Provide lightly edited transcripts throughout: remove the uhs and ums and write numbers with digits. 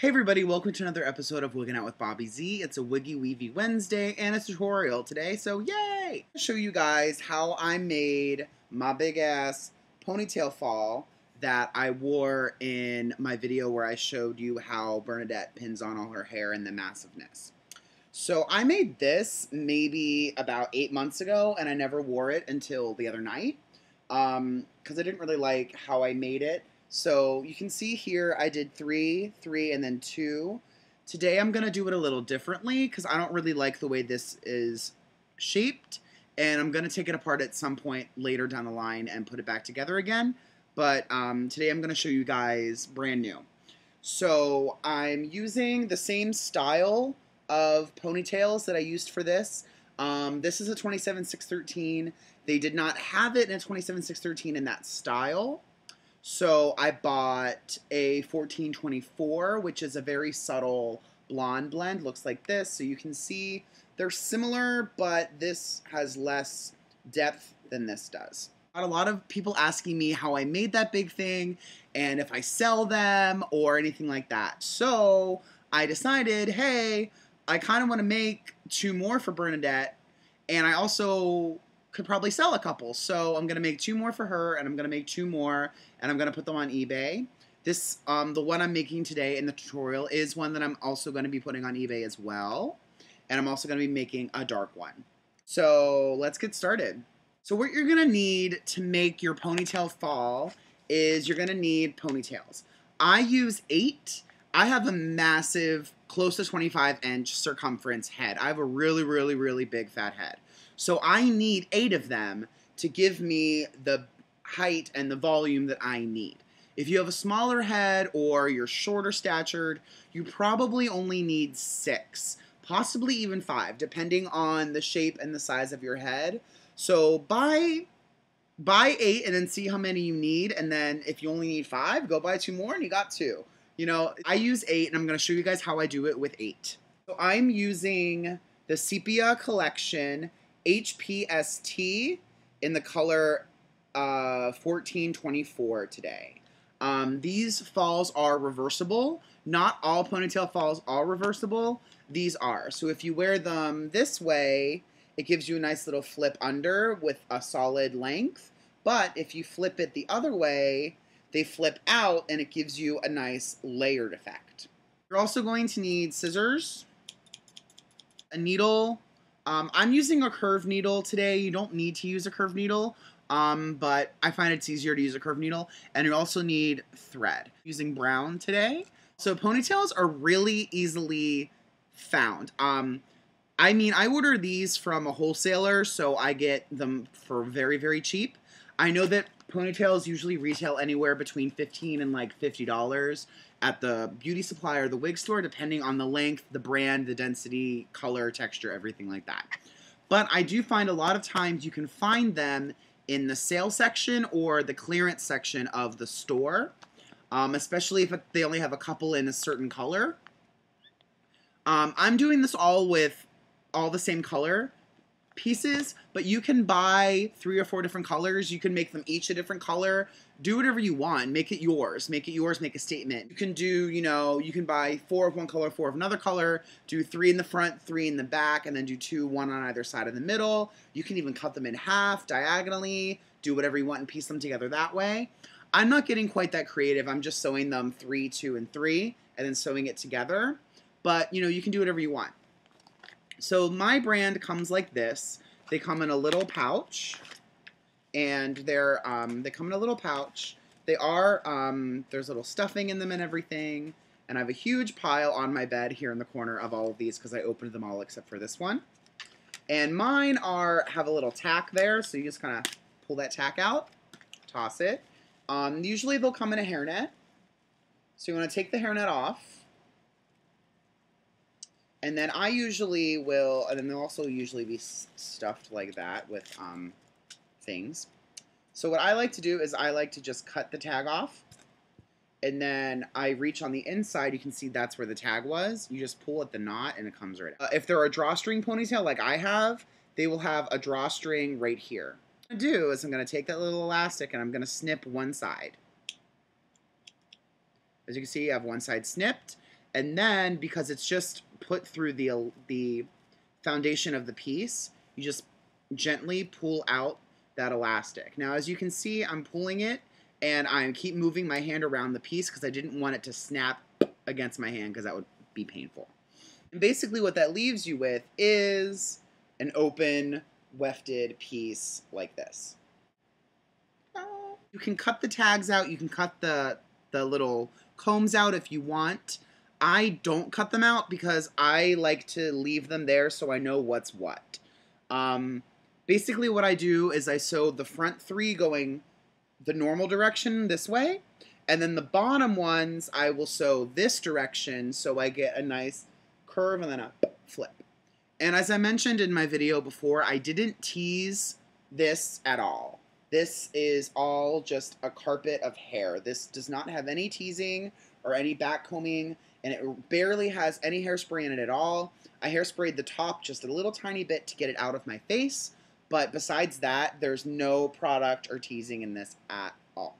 Hey everybody, welcome to another episode of WigginOutBZ. It's a Wiggy Weavy Wednesday and a tutorial today, so yay! I'll show you guys how I made my big ass ponytail fall that I wore in my video where I showed you how Bernadette pins on all her hair and the massiveness. So I made this maybe about 8 months ago and I never wore it until the other night because I didn't really like how I made it. So you can see here I did 3, 3, and then 2. Today I'm going to do it a little differently because I don't really like the way this is shaped. And I'm going to take it apart at some point later down the line and put it back together again. But today I'm going to show you guys brand new. So I'm using the same style of ponytails that I used for this. This is a 27-613. They did not have it in a 27-613 in that style. So I bought a 1424, which is a very subtle blonde blend. Looks like this. So you can see they're similar, but this has less depth than this does. Got a lot of people asking me how I made that big thing and if I sell them or anything like that. So I decided, hey, I kind of want to make 2 more for Bernadette, and I also could probably sell a couple. So I'm going to make 2 more for her, and I'm going to make 2 more, and I'm going to put them on eBay. This, the one I'm making today in the tutorial is one that I'm also going to be putting on eBay as well. And I'm also going to be making a dark one. So let's get started. So what you're going to need to make your ponytail fall is you're going to need ponytails. I use 8. I have a massive, close to 25-inch circumference head. I have a really, really, really big fat head. So I need 8 of them to give me the height and the volume that I need. If you have a smaller head or you're shorter statured, you probably only need 6, possibly even 5, depending on the shape and the size of your head. So buy 8 and then see how many you need, and then if you only need 5, go buy 2 more and you got 2. You know, I use 8, and I'm going to show you guys how I do it with 8. So I'm using the Sepia Collection HPST in the color 1424 today. These falls are reversible. Not all ponytail falls are reversible. These are. So if you wear them this way, it gives you a nice little flip under with a solid length. But if you flip it the other way, they flip out and it gives you a nice layered effect. You're also going to need scissors, a needle. I'm using a curved needle today. You don't need to use a curved needle, but I find it's easier to use a curved needle. And you also need thread. Using brown today. So ponytails are really easily found. I mean, I order these from a wholesaler, so I get them for very, very cheap. I know that ponytails usually retail anywhere between $15 and like $50 at the beauty supply or the wig store, depending on the length, the brand, the density, color, texture, everything like that. But I do find a lot of times you can find them in the sale section or the clearance section of the store, especially if they only have a couple in a certain color. I'm doing this all with all the same color pieces, but you can buy 3 or 4 different colors. You can make them each a different color. Do whatever you want. Make it yours. Make it yours. Make a statement. You can do, you know, you can buy 4 of one color, 4 of another color, do 3 in the front, 3 in the back, and then do 2, 1 on either side in the middle. You can even cut them in half diagonally, do whatever you want and piece them together that way. I'm not getting quite that creative. I'm just sewing them 3, 2, and 3, and then sewing it together. But, you know, you can do whatever you want. So my brand comes like this. They come in a little pouch, and they come in a little pouch. They are, there's little stuffing in them and everything, and I have a huge pile on my bed here in the corner of all of these because I opened them all except for this one. And mine have a little tack there, so you just kind of pull that tack out, toss it. Usually they'll come in a hairnet, so you want to take the hairnet off. And then I usually will, and then they'll also usually be stuffed like that with things. So what I like to do is I like to just cut the tag off. And then I reach on the inside. You can see that's where the tag was. You just pull at the knot and it comes right out. If they're a drawstring ponytail like I have, they will have a drawstring right here. What I'm going to do is I'm going to take that little elastic and I'm going to snip one side. As you can see, I have one side snipped. And then, because it's just put through the foundation of the piece, you just gently pull out that elastic. Now, as you can see, I'm pulling it, and I keep moving my hand around the piece because I didn't want it to snap against my hand because that would be painful. And basically what that leaves you with is an open, wefted piece like this. You can cut the tags out, you can cut the little combs out if you want. I don't cut them out because I like to leave them there so I know what's what. Basically what I do is I sew the front 3 going the normal direction this way, and then the bottom ones I will sew this direction so I get a nice curve and then a flip. And as I mentioned in my video before, I didn't tease this at all. This is all just a carpet of hair. This does not have any teasing or any backcombing, and it barely has any hairspray in it at all. I hairsprayed the top just a little tiny bit to get it out of my face, but besides that, there's no product or teasing in this at all.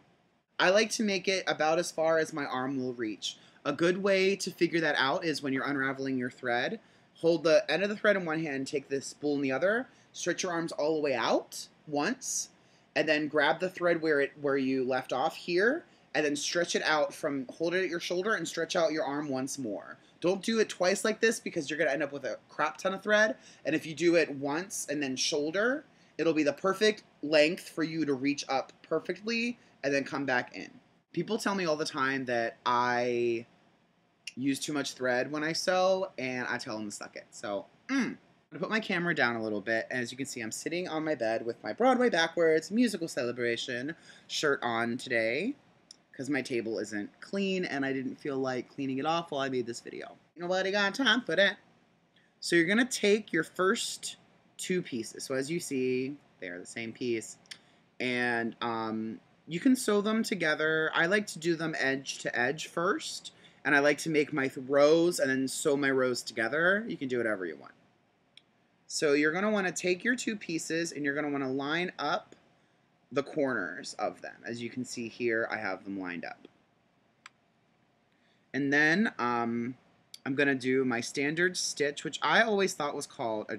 I like to make it about as far as my arm will reach. A good way to figure that out is when you're unraveling your thread, hold the end of the thread in one hand, take the spool in the other, stretch your arms all the way out once, and then grab the thread where you left off here, and then stretch it out from, hold it at your shoulder and stretch out your arm once more. Don't do it twice like this because you're going to end up with a crap ton of thread, and if you do it once and then shoulder, it'll be the perfect length for you to reach up perfectly and then come back in. People tell me all the time that I use too much thread when I sew, and I tell them to suck it. So, I'm going to put my camera down a little bit, and as you can see, I'm sitting on my bed with my Broadway Backwards Musical Celebration shirt on today, because my table isn't clean, and I didn't feel like cleaning it off while I made this video. Nobody got time for that. So you're going to take your first 2 pieces. So as you see, they are the same piece, and you can sew them together. I like to do them edge to edge first, and I like to make my rows and then sew my rows together. You can do whatever you want. So you're going to want to take your 2 pieces and you're going to want to line up the corners of them. As you can see here, I have them lined up. And then I'm going to do my standard stitch, which I always thought was called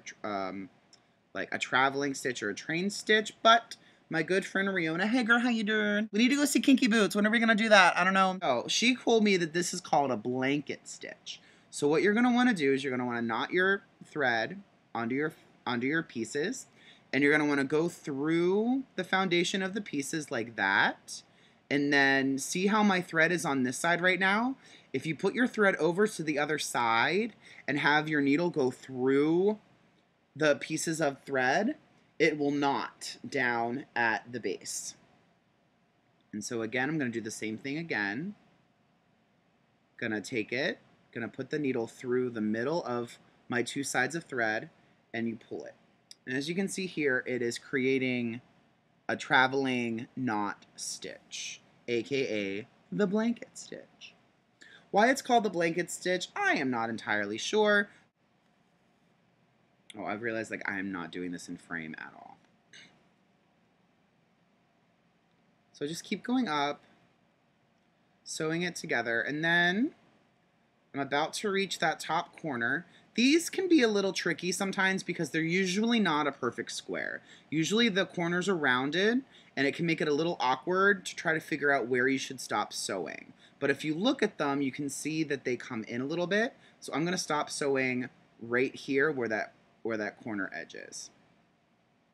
like a traveling stitch or a train stitch, but my good friend Riona, hey girl, how you doing? We need to go see Kinky Boots. When are we going to do that? I don't know. Oh, she told me that this is called a blanket stitch. So what you're going to want to do is you're going to want to knot your thread onto your pieces, and you're going to want to go through the foundation of the pieces like that, and then see how my thread is on this side right now? If you put your thread over to the other side and have your needle go through the pieces of thread, it will knot down at the base. And so again, I'm going to do the same thing again. Going to take it, going to put the needle through the middle of my 2 sides of thread, and you pull it. And as you can see here, it is creating a traveling knot stitch, aka the blanket stitch. Why it's called the blanket stitch, I am not entirely sure. Oh, I've realized like I am not doing this in frame at all. So just keep going up, sewing it together, and then I'm about to reach that top corner. These can be a little tricky sometimes because they're usually not a perfect square. Usually the corners are rounded, and it can make it a little awkward to try to figure out where you should stop sewing. But if you look at them, you can see that they come in a little bit. So I'm going to stop sewing right here where that corner edge is.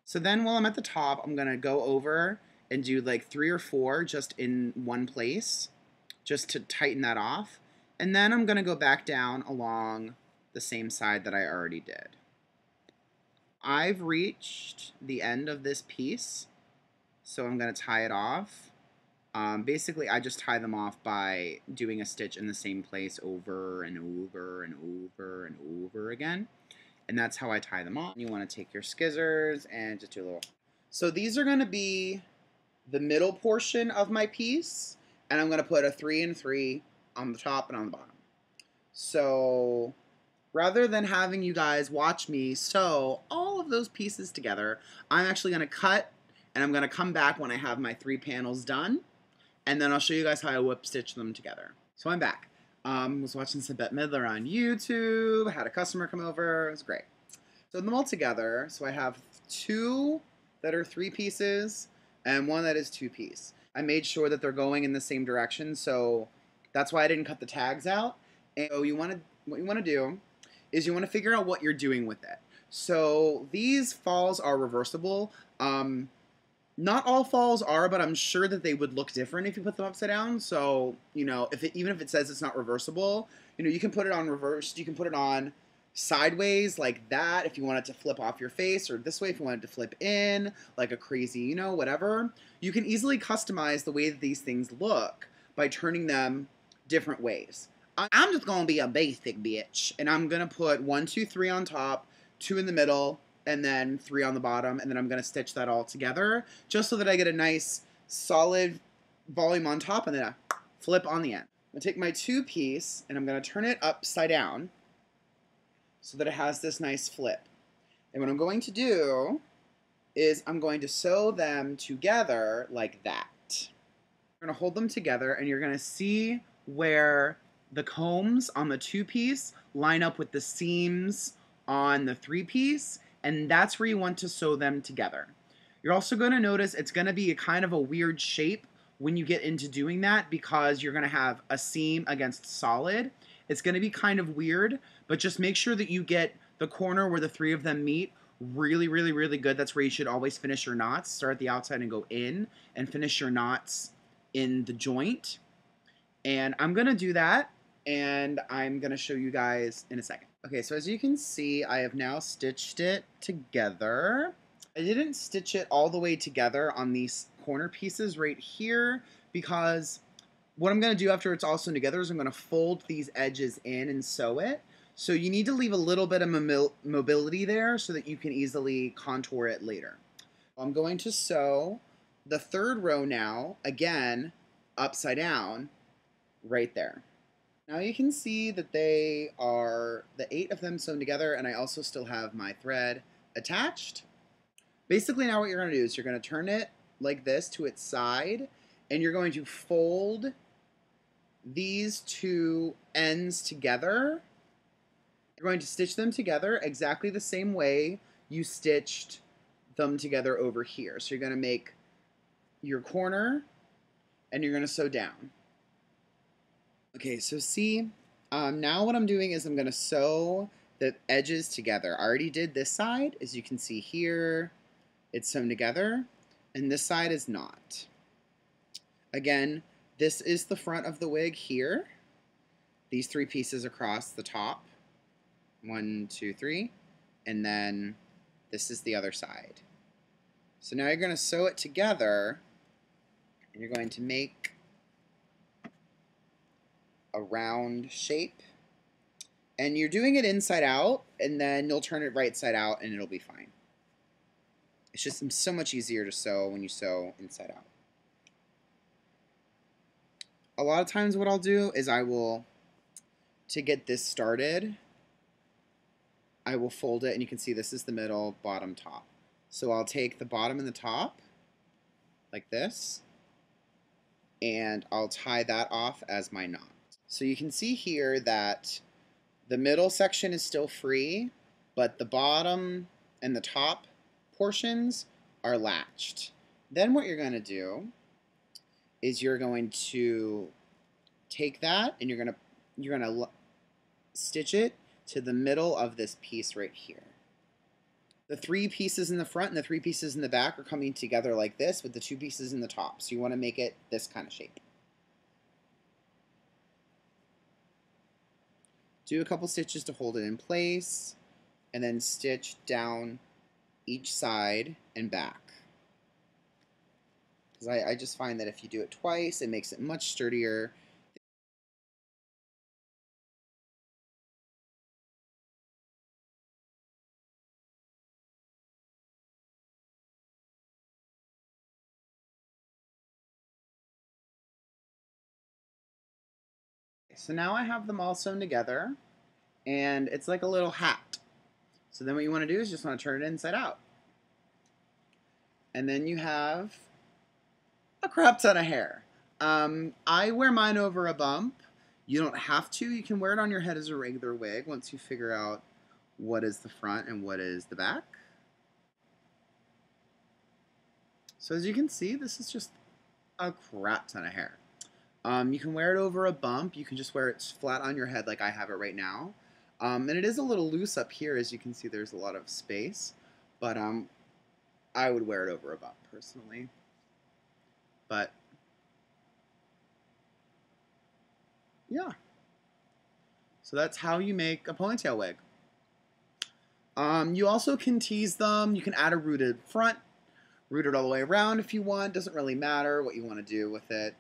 So then while I'm at the top, I'm going to go over and do like 3 or 4 just in one place, just to tighten that off. And then I'm going to go back down along the same side that I already did. I've reached the end of this piece, so I'm going to tie it off. Basically, I just tie them off by doing a stitch in the same place over and over and over and over again. And that's how I tie them off. You want to take your scissors and just do a little. So these are going to be the middle portion of my piece, and I'm going to put a 3 and 3 on the top and on the bottom. So rather than having you guys watch me sew all of those pieces together, I'm actually going to cut, and I'm going to come back when I have my 3 panels done, and then I'll show you guys how I whip stitch them together. So I'm back. Was watching some Bette Midler on YouTube, had a customer come over, it was great. So them all together, so I have 2 that are 3 pieces and 1 that is 2 piece. I made sure that they're going in the same direction, so that's why I didn't cut the tags out. And so what you want to do is you want to figure out what you're doing with it. So these falls are reversible. Not all falls are, but I'm sure that they would look different if you put them upside down. So, you know, even if it says it's not reversible, you know, you can put it on reversed. You can put it on sideways like that if you want it to flip off your face, or this way if you want it to flip in like a crazy, you know, whatever. You can easily customize the way that these things look by turning them different ways. I'm just going to be a basic bitch, and I'm going to put 1, 2, 3 on top, 2 in the middle, and then 3 on the bottom, and then I'm going to stitch that all together just so that I get a nice solid volume on top and then a flip on the end. I'm going to take my 2 piece and I'm going to turn it upside down so that it has this nice flip. And what I'm going to do is I'm going to sew them together like that. You're going to hold them together and you're going to see where the combs on the 2 piece line up with the seams on the 3 piece, and that's where you want to sew them together. You're also going to notice it's going to be a kind of a weird shape when you get into doing that because you're going to have a seam against solid. It's going to be kind of weird, but just make sure that you get the corner where the 3 of them meet really, really, really good. That's where you should always finish your knots. Start at the outside and go in and finish your knots in the joint. And I'm going to do that, and I'm going to show you guys in a second. Okay, so as you can see, I have now stitched it together. I didn't stitch it all the way together on these corner pieces right here because what I'm going to do after it's all sewn together is I'm going to fold these edges in and sew it. So you need to leave a little bit of mobility there so that you can easily contour it later. I'm going to sew the 3rd row now, again, upside down, right there. Now you can see that they are the 8 of them sewn together, and I also still have my thread attached. Basically now what you're going to do is you're going to turn it like this to its side, and you're going to fold these 2 ends together. You're going to stitch them together exactly the same way you stitched them together over here. So you're going to make your corner, and you're going to sew down. Okay, so see, now what I'm doing is I'm going to sew the edges together. I already did this side. As you can see here, it's sewn together, and this side is not. Again, this is the front of the wig here. These 3 pieces across the top. 1, 2, 3. And then this is the other side. So now you're going to sew it together, and you're going to make a round shape, and you're doing it inside out, and then you'll turn it right side out and it'll be fine. It's just so much easier to sew when you sew inside out. A lot of times what I'll do is to get this started, I will fold it, and you can see this is the middle, bottom, top. So I'll take the bottom and the top like this, and I'll tie that off as my knot. So you can see here that the middle section is still free, but the bottom and the top portions are latched. Then what you're going to do is you're going to take that and you're going to stitch it to the middle of this piece right here. The 3 pieces in the front and the 3 pieces in the back are coming together like this with the 2 pieces in the top. So you want to make it this kind of shape. Do a couple stitches to hold it in place, and then stitch down each side and back. Because I just find that if you do it twice, it makes it much sturdier. So now I have them all sewn together, and it's like a little hat. So then what you want to do is just want to turn it inside out. And then you have a crap ton of hair. I wear mine over a bump. You don't have to. You can wear it on your head as a regular wig once you figure out what is the front and what is the back. So as you can see, this is just a crap ton of hair. You can wear it over a bump. You can just wear it flat on your head like I have it right now. And it is a little loose up here. As you can see, there's a lot of space. But I would wear it over a bump, personally. But, yeah. So that's how you make a ponytail wig. You also can tease them. You can add a rooted front, root it all the way around if you want. Doesn't really matter what you want to do with it.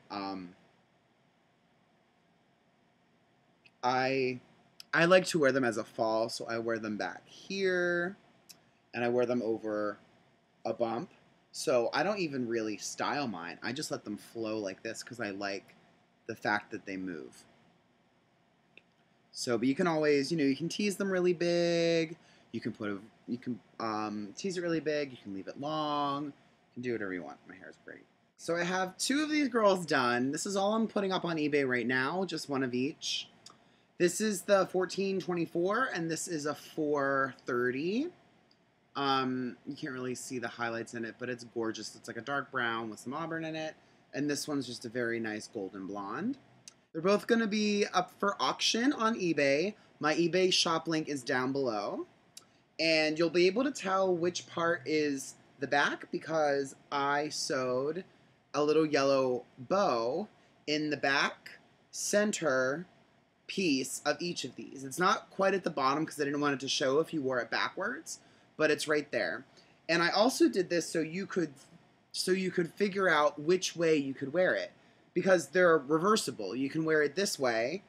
I like to wear them as a fall, so I wear them back here, and I wear them over a bump. So I don't even really style mine. I just let them flow like this because I like the fact that they move. So, but you can always, you can tease them really big. You can tease it really big. You can leave it long. You can do whatever you want. My hair is great. So I have 2 of these girls done. This is all I'm putting up on eBay right now, just one of each. This is the 1424, and this is a 430. You can't really see the highlights in it, but it's gorgeous. It's like a dark brown with some auburn in it, and this one's just a very nice golden blonde. They're both going to be up for auction on eBay. My eBay shop link is down below, and you'll be able to tell which part is the back because I sewed a little yellow bow in the back center piece of each of these. It's not quite at the bottom because I didn't want it to show if you wore it backwards, but it's right there. And I also did this so you could figure out which way you could wear it because they're reversible. You can wear it this way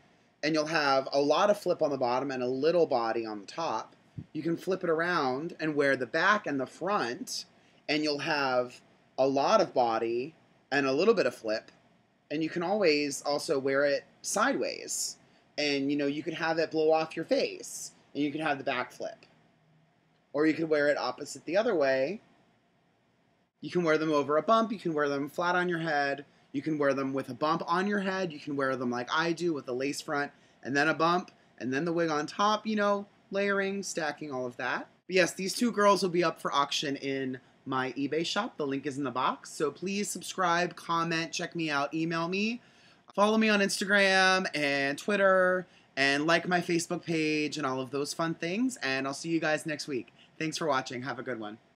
and you'll have a lot of flip on the bottom and a little body on the top. You can flip it around and wear the back and the front and you'll have a lot of body and a little bit of flip. And you can always also wear it sideways. And, you could have it blow off your face, and you can have the back flip. Or you could wear it opposite the other way. You can wear them over a bump. You can wear them flat on your head. You can wear them with a bump on your head. You can wear them like I do with a lace front, and then a bump, and then the wig on top, layering, stacking, all of that. But yes, these 2 girls will be up for auction in my eBay shop. The link is in the box. So please subscribe, comment, check me out, email me. Follow me on Instagram and Twitter and like my Facebook page and all of those fun things. And I'll see you guys next week. Thanks for watching. Have a good one.